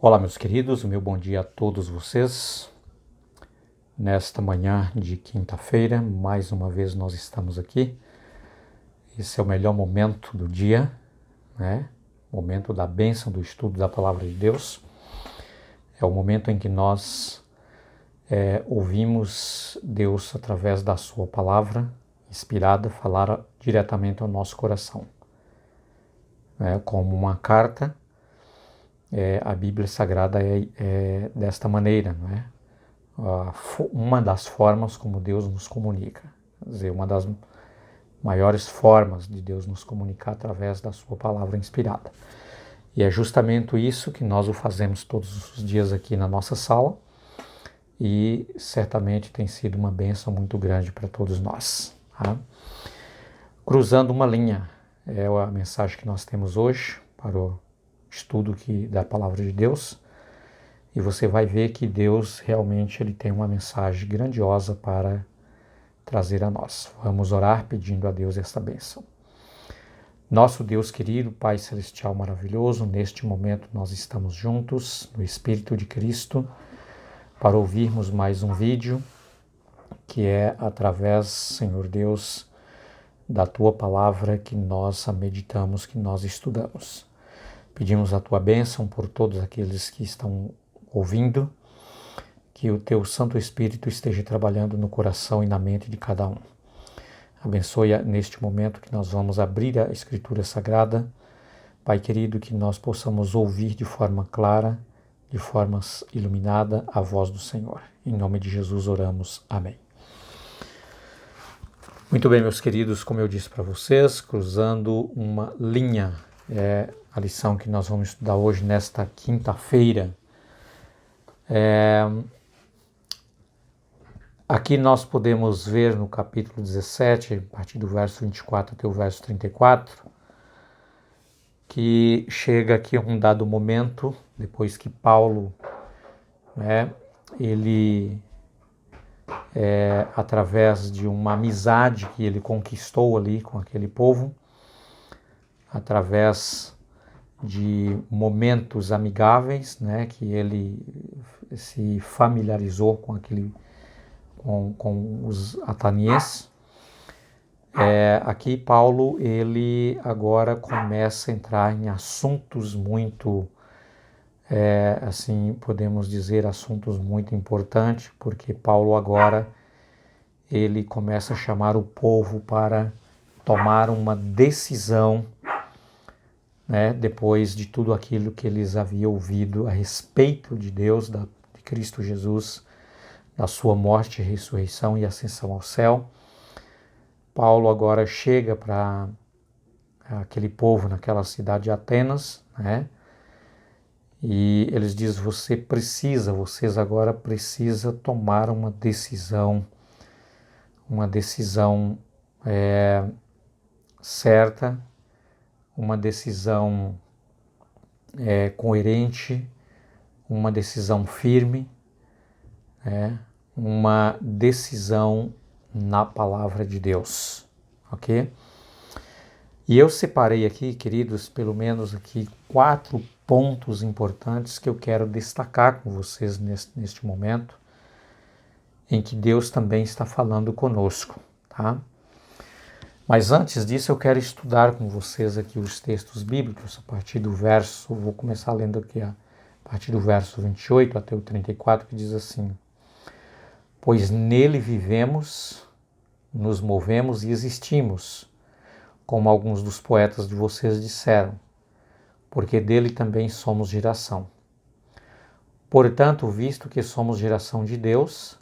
Olá, meus queridos, meu bom dia a todos vocês. Nesta manhã de quinta-feira, mais uma vez nós estamos aqui. Esse é o melhor momento do dia, né? Momento da bênção, do estudo da Palavra de Deus. É o momento em que nós ouvimos Deus, através da sua palavra inspirada, falar diretamente ao nosso coração. Como uma carta, a Bíblia Sagrada é desta maneira, não é? Uma das formas como Deus nos comunica. Quer dizer, uma das maiores formas de Deus nos comunicar através da sua palavra inspirada. E é justamente isso que nós o fazemos todos os dias aqui na nossa sala e certamente tem sido uma bênção muito grande para todos nós. Tá? Cruzando uma linha é a mensagem que nós temos hoje para o estudo da palavra de Deus. E você vai ver que Deus realmente ele tem uma mensagem grandiosa para trazer a nós. Vamos orar pedindo a Deus esta bênção. Nosso Deus querido, Pai Celestial maravilhoso, neste momento nós estamos juntos no Espírito de Cristo para ouvirmos mais um vídeo que é através, Senhor Deus, da Tua Palavra que nós a meditamos, que nós estudamos. Pedimos a Tua bênção por todos aqueles que estão ouvindo, que o Teu Santo Espírito esteja trabalhando no coração e na mente de cada um. Abençoe neste momento que nós vamos abrir a Escritura Sagrada. Pai querido, que nós possamos ouvir de forma clara, de forma iluminada a voz do Senhor. Em nome de Jesus oramos. Amém. Muito bem, meus queridos, como eu disse para vocês, cruzando uma linha. É a lição que nós vamos estudar hoje, nesta quinta-feira. Aqui nós podemos ver no capítulo 17, a partir do verso 24 até o verso 34, que chega aqui um dado momento, depois que Paulo, ele, através de uma amizade que ele conquistou ali com aquele povo, através de momentos amigáveis, que ele se familiarizou com os atenienses. Aqui Paulo, ele agora começa a entrar em assuntos muito, assim podemos dizer, assuntos muito importantes, porque Paulo agora, ele começa a chamar o povo para tomar uma decisão, depois de tudo aquilo que eles haviam ouvido a respeito de Deus, de Cristo Jesus, da sua morte, ressurreição e ascensão ao céu. Paulo agora chega para aquele povo naquela cidade de Atenas, e eles dizem, vocês agora precisam tomar uma decisão certa, uma decisão coerente, uma decisão firme, uma decisão na palavra de Deus, ok? E eu separei aqui, queridos, pelo menos aqui 4 pontos importantes que eu quero destacar com vocês neste momento, em que Deus também está falando conosco, tá? Mas antes disso eu quero estudar com vocês aqui os textos bíblicos, a partir do verso, vou começar lendo aqui a partir do verso 28 até o 34, que diz assim: pois nele vivemos, nos movemos e existimos, como alguns dos poetas de vocês disseram, porque dele também somos geração. Portanto, visto que somos geração de Deus,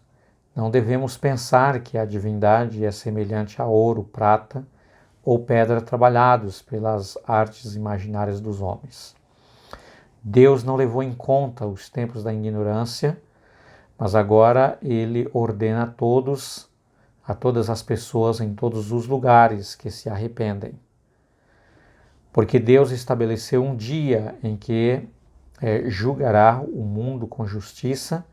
não devemos pensar que a divindade é semelhante a ouro, prata ou pedra trabalhados pelas artes imaginárias dos homens. Deus não levou em conta os tempos da ignorância, mas agora ele ordena a todas as pessoas em todos os lugares que se arrependem. Porque Deus estabeleceu um dia em que julgará o mundo com justiça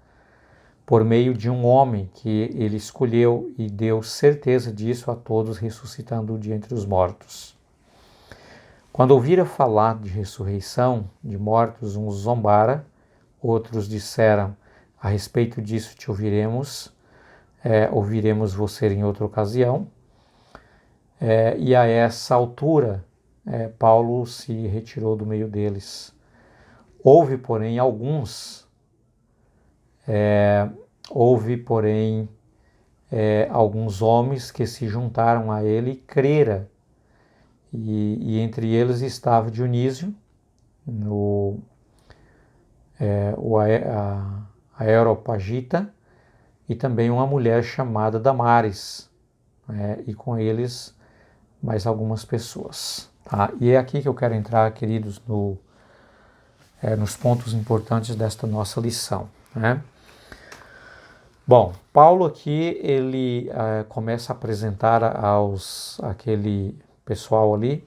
por meio de um homem que ele escolheu e deu certeza disso a todos, ressuscitando de entre os mortos. Quando ouvira falar de ressurreição de mortos, uns zombara, Outros disseram: a respeito disso te ouviremos, ouviremos você em outra ocasião. E a essa altura, Paulo se retirou do meio deles. Houve, porém, alguns homens que se juntaram a ele e creram. E entre eles estava Dionísio, a Areopagita, e também uma mulher chamada Damares, e com eles mais algumas pessoas. Tá? E é aqui que eu quero entrar, queridos, nos pontos importantes desta nossa lição. Né? Bom, Paulo aqui, ele começa a apresentar aquele pessoal ali,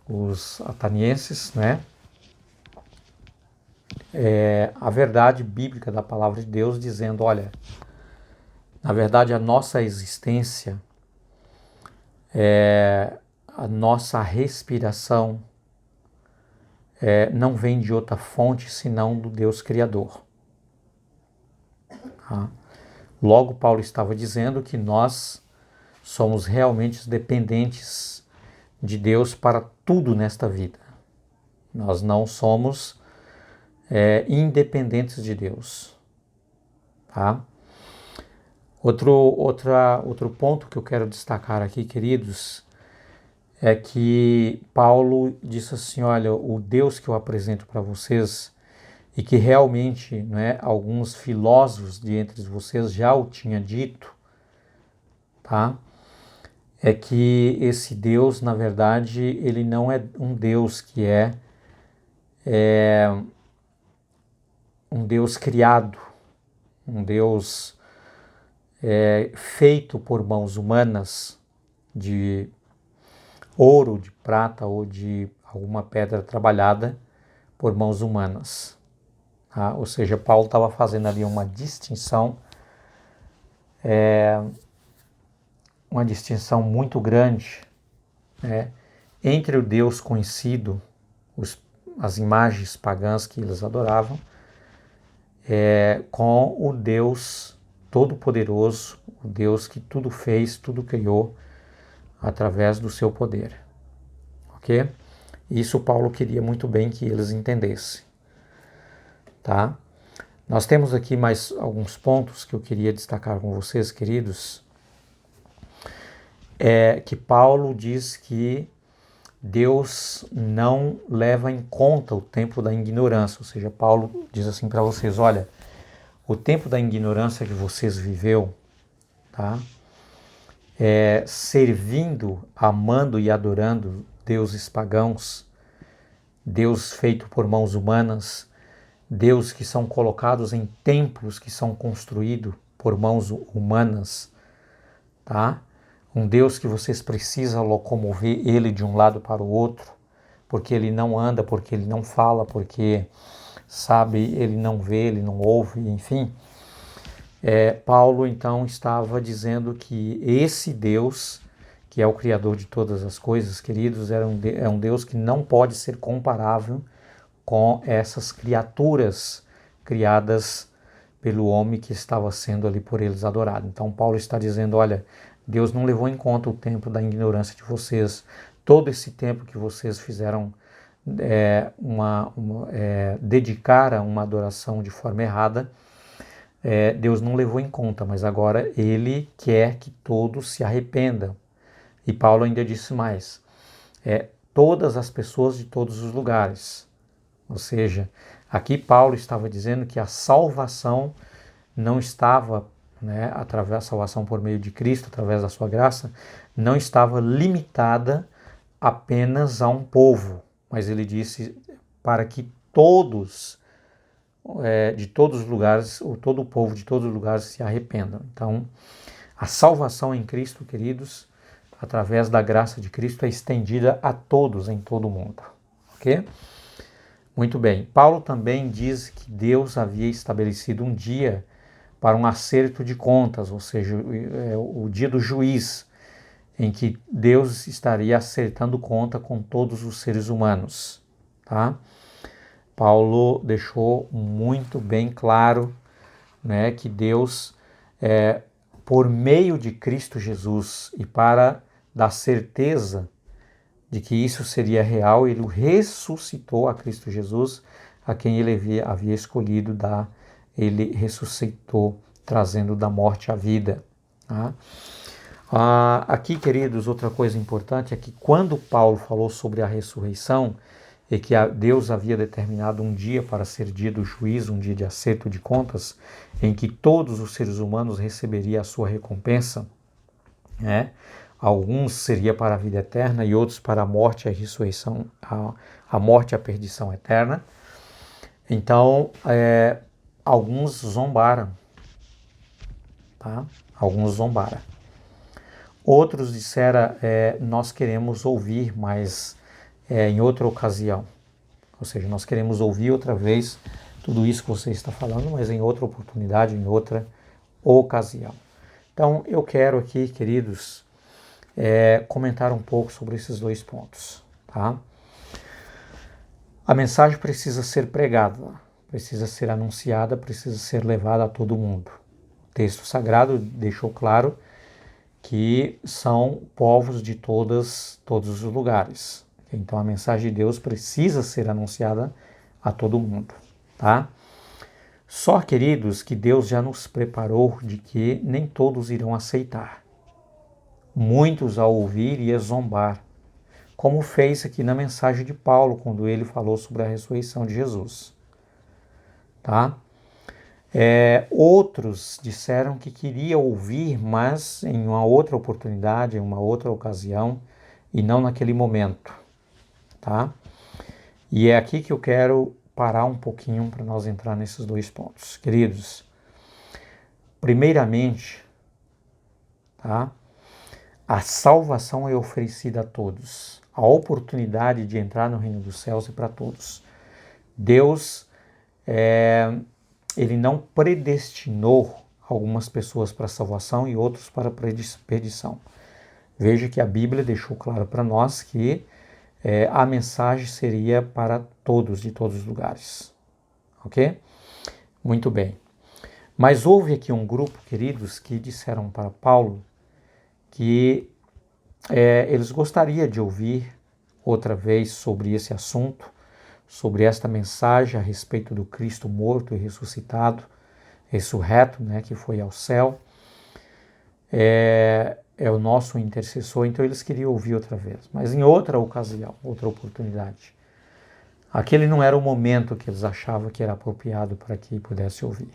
os atenienses, né? A verdade bíblica da palavra de Deus, dizendo: olha, na verdade a nossa existência, a nossa respiração não vem de outra fonte senão do Deus Criador. Tá? Logo, Paulo estava dizendo que nós somos realmente dependentes de Deus para tudo nesta vida. Nós não somos independentes de Deus. Tá? Outro ponto que eu quero destacar aqui, queridos, é que Paulo disse assim: olha, o Deus que eu apresento para vocês, e que realmente, né, alguns filósofos de entre vocês já o tinham dito, tá? É que esse Deus, na verdade, ele não é um Deus que é um Deus criado, um Deus feito por mãos humanas, de ouro, de prata ou de alguma pedra trabalhada por mãos humanas. Tá? Ou seja, Paulo estava fazendo ali uma distinção muito grande, né, entre o Deus conhecido, as imagens pagãs que eles adoravam, com o Deus Todo-Poderoso, o Deus que tudo fez, tudo criou através do seu poder. Ok? Isso Paulo queria muito bem que eles entendessem. Tá? Nós temos aqui mais alguns pontos que eu queria destacar com vocês, queridos. Que Paulo diz que Deus não leva em conta o tempo da ignorância. Ou seja, Paulo diz assim para vocês: olha, o tempo da ignorância que vocês viveu, tá? Servindo, amando e adorando deuses pagãos, Deus feito por mãos humanas, Deus que são colocados em templos que são construídos por mãos humanas, tá? Um Deus que vocês precisam locomover ele de um lado para o outro, porque ele não anda, porque ele não fala, porque, sabe, ele não vê, ele não ouve, enfim. Paulo, então, estava dizendo que esse Deus, que é o Criador de todas as coisas, queridos, é um Deus que não pode ser comparável com essas criaturas criadas pelo homem que estava sendo ali por eles adorado. Então Paulo está dizendo: olha, Deus não levou em conta o tempo da ignorância de vocês, todo esse tempo que vocês fizeram dedicar a uma adoração de forma errada, Deus não levou em conta, mas agora Ele quer que todos se arrependam. E Paulo ainda disse mais: todas as pessoas de todos os lugares. Ou seja, aqui Paulo estava dizendo que a salvação não estava, através da salvação por meio de Cristo, através da sua graça, não estava limitada apenas a um povo, mas ele disse para que todos, de todos os lugares, ou todo o povo de todos os lugares se arrependam. Então, a salvação em Cristo, queridos, através da graça de Cristo, é estendida a todos em todo o mundo. Ok? Muito bem. Paulo também diz que Deus havia estabelecido um dia para um acerto de contas, ou seja, o dia do juiz, em que Deus estaria acertando conta com todos os seres humanos. Tá? Paulo deixou muito bem claro, né, que Deus, por meio de Cristo Jesus e para dar certeza de que isso seria real, ele ressuscitou a Cristo Jesus, a quem ele havia escolhido ele ressuscitou, trazendo da morte à vida. Tá? Aqui, queridos, outra coisa importante é que quando Paulo falou sobre a ressurreição, e que Deus havia determinado um dia para ser dia do juízo, um dia de acerto de contas, em que todos os seres humanos receberiam a sua recompensa, né? Alguns seria para a vida eterna e outros para a morte e a ressurreição, a morte e a perdição eterna. Então, alguns zombaram, tá? Alguns zombaram. Outros disseram, nós queremos ouvir, mas em outra ocasião. Ou seja, nós queremos ouvir outra vez tudo isso que você está falando, mas em outra oportunidade, em outra ocasião. Então, eu quero aqui, queridos, comentar um pouco sobre esses dois pontos. Tá? A mensagem precisa ser pregada, precisa ser anunciada, precisa ser levada a todo mundo. O texto sagrado deixou claro que são povos de todos os lugares. Então a mensagem de Deus precisa ser anunciada a todo mundo, tá? Só, queridos, que Deus já nos preparou de que nem todos irão aceitar. Muitos ao ouvir iam zombar, como fez aqui na mensagem de Paulo, quando ele falou sobre a ressurreição de Jesus, tá? Outros disseram que queria ouvir, mas em uma outra oportunidade, em uma outra ocasião, e não naquele momento, tá? E é aqui que eu quero parar um pouquinho para nós entrar nesses dois pontos. Queridos, primeiramente, tá? A salvação é oferecida a todos. A oportunidade de entrar no reino dos céus é para todos. Deus, ele não predestinou algumas pessoas para a salvação e outros para a perdição. Veja que a Bíblia deixou claro para nós que a mensagem seria para todos, de todos os lugares. Ok? Muito bem. Mas houve aqui um grupo, queridos, que disseram para Paulo que eles gostariam de ouvir outra vez sobre esse assunto, sobre esta mensagem a respeito do Cristo morto e ressuscitado, ressurreto, né, que foi ao céu, é o nosso intercessor, então eles queriam ouvir outra vez, mas em outra ocasião, outra oportunidade. Aquele não era o momento que eles achavam que era apropriado para que pudesse ouvir.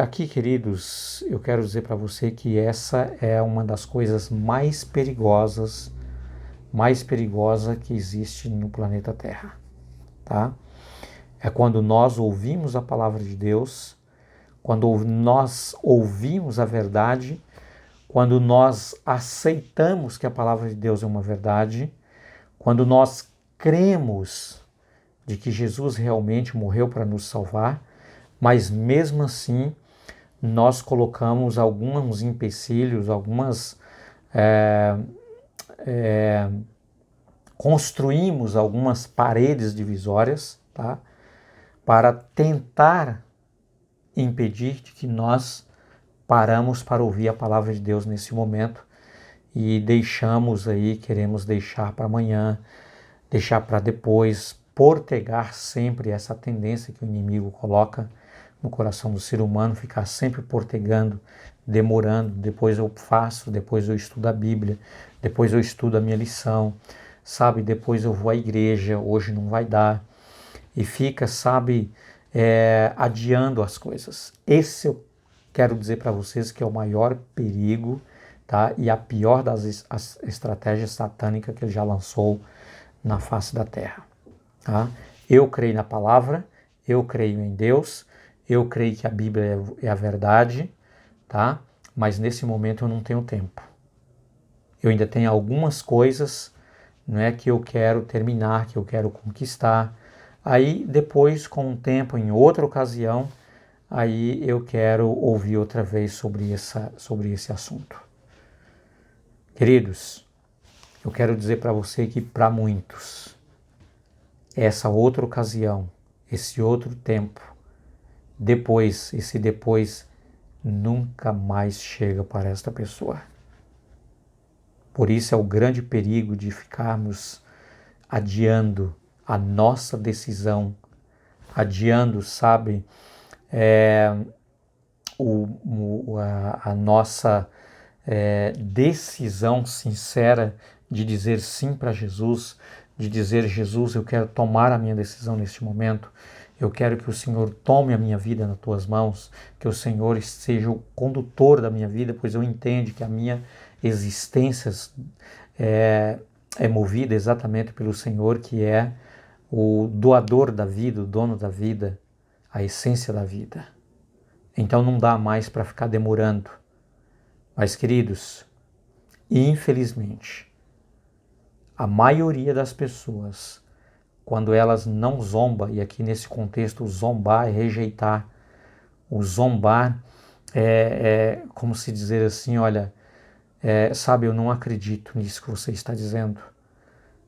Aqui, queridos, eu quero dizer para você que essa é uma das coisas mais perigosas que existe no planeta Terra, tá? É quando nós ouvimos a palavra de Deus, quando nós ouvimos a verdade, quando nós aceitamos que a palavra de Deus é uma verdade, quando nós cremos de que Jesus realmente morreu para nos salvar, mas mesmo assim nós colocamos alguns empecilhos, construímos algumas paredes divisórias, tá? Para tentar impedir de que nós paramos para ouvir a palavra de Deus nesse momento e queremos deixar para amanhã, deixar para depois, postergar sempre essa tendência que o inimigo coloca no coração do ser humano, ficar sempre postergando, demorando, depois eu faço, depois eu estudo a Bíblia, depois eu estudo a minha lição, sabe, depois eu vou à igreja, hoje não vai dar, e fica, sabe, adiando as coisas. Esse eu quero dizer para vocês que é o maior perigo, tá? E a pior das estratégias satânicas que ele já lançou na face da terra. Tá? Eu creio na palavra, eu creio em Deus, eu creio que a Bíblia é a verdade, tá? Mas nesse momento eu não tenho tempo. Eu ainda tenho algumas coisas, não é, que eu quero terminar, que eu quero conquistar. Aí depois, com o tempo, em outra ocasião, aí eu quero ouvir outra vez sobre esse assunto. Queridos, eu quero dizer para você que para muitos, essa outra ocasião, esse outro tempo, depois, esse depois nunca mais chega para esta pessoa. Por isso é o grande perigo de ficarmos adiando a nossa decisão, adiando, sabe, a nossa decisão sincera de dizer sim para Jesus, de dizer: Jesus, eu quero tomar a minha decisão neste momento, eu quero que o Senhor tome a minha vida nas tuas mãos, que o Senhor seja o condutor da minha vida, pois eu entendo que a minha existência é movida exatamente pelo Senhor, que é o doador da vida, o dono da vida, a essência da vida. Então não dá mais para ficar demorando. Mas, queridos, infelizmente, a maioria das pessoas, quando elas não zombam, e aqui nesse contexto o zombar é rejeitar, o zombar é como se dizer assim, olha, sabe, eu não acredito nisso que você está dizendo,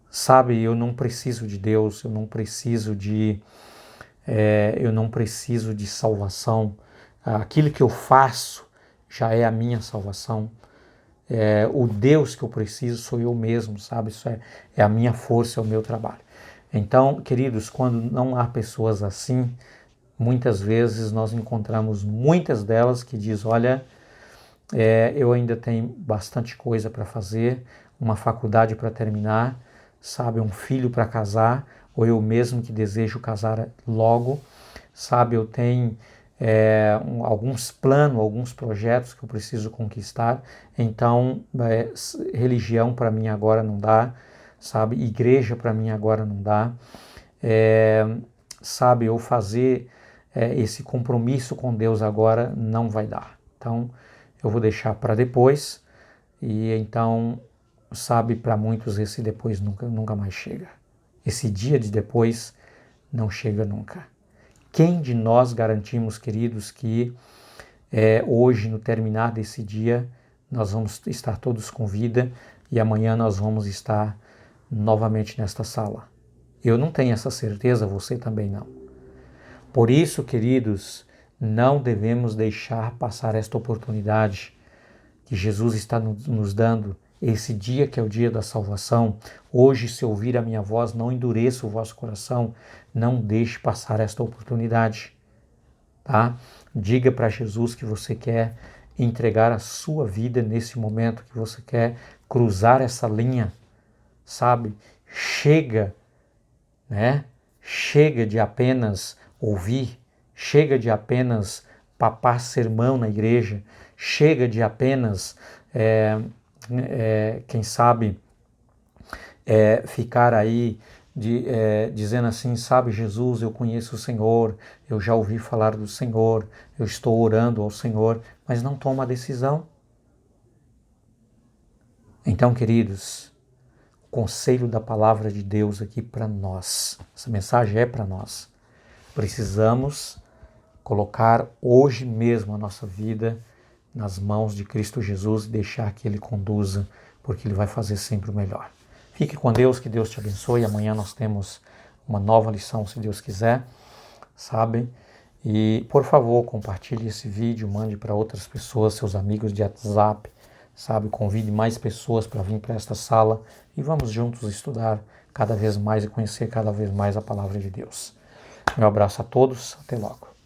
sabe, eu não preciso de Deus, eu não preciso de salvação, aquilo que eu faço já é a minha salvação. O Deus que eu preciso sou eu mesmo, sabe? Isso é a minha força, é o meu trabalho. Então, queridos, quando não há pessoas assim, muitas vezes nós encontramos muitas delas que diz: olha, eu ainda tenho bastante coisa para fazer, uma faculdade para terminar, sabe? Um filho para casar, ou eu mesmo que desejo casar logo, sabe? Eu tenho alguns planos, alguns projetos que eu preciso conquistar, então religião para mim agora não dá, sabe, igreja para mim agora não dá, sabe, eu fazer esse compromisso com Deus agora não vai dar, então eu vou deixar para depois, e então, sabe, para muitos esse depois nunca mais chega, esse dia de depois não chega nunca. Quem de nós garantimos, queridos, que hoje, no terminar desse dia, nós vamos estar todos com vida e amanhã nós vamos estar novamente nesta sala? Eu não tenho essa certeza, você também não. Por isso, queridos, não devemos deixar passar esta oportunidade que Jesus está nos dando, esse dia que é o dia da salvação. Hoje, se ouvir a minha voz, não endureça o vosso coração, não deixe passar esta oportunidade, tá? Diga para Jesus que você quer entregar a sua vida nesse momento, que você quer cruzar essa linha, sabe? Chega, né? Chega de apenas ouvir, chega de apenas papar sermão na igreja, chega de apenas, quem sabe, ficar aí dizendo assim, sabe, Jesus, eu conheço o Senhor, eu já ouvi falar do Senhor, eu estou orando ao Senhor, mas não toma a decisão. Então, queridos, o conselho da palavra de Deus aqui para nós, essa mensagem é para nós. Precisamos colocar hoje mesmo a nossa vida nas mãos de Cristo Jesus e deixar que Ele conduza, porque Ele vai fazer sempre o melhor. Fique com Deus, que Deus te abençoe. Amanhã nós temos uma nova lição, se Deus quiser, sabe? E, por favor, compartilhe esse vídeo, mande para outras pessoas, seus amigos de WhatsApp, sabe? Convide mais pessoas para vir para esta sala e vamos juntos estudar cada vez mais e conhecer cada vez mais a palavra de Deus. Meu abraço a todos, até logo.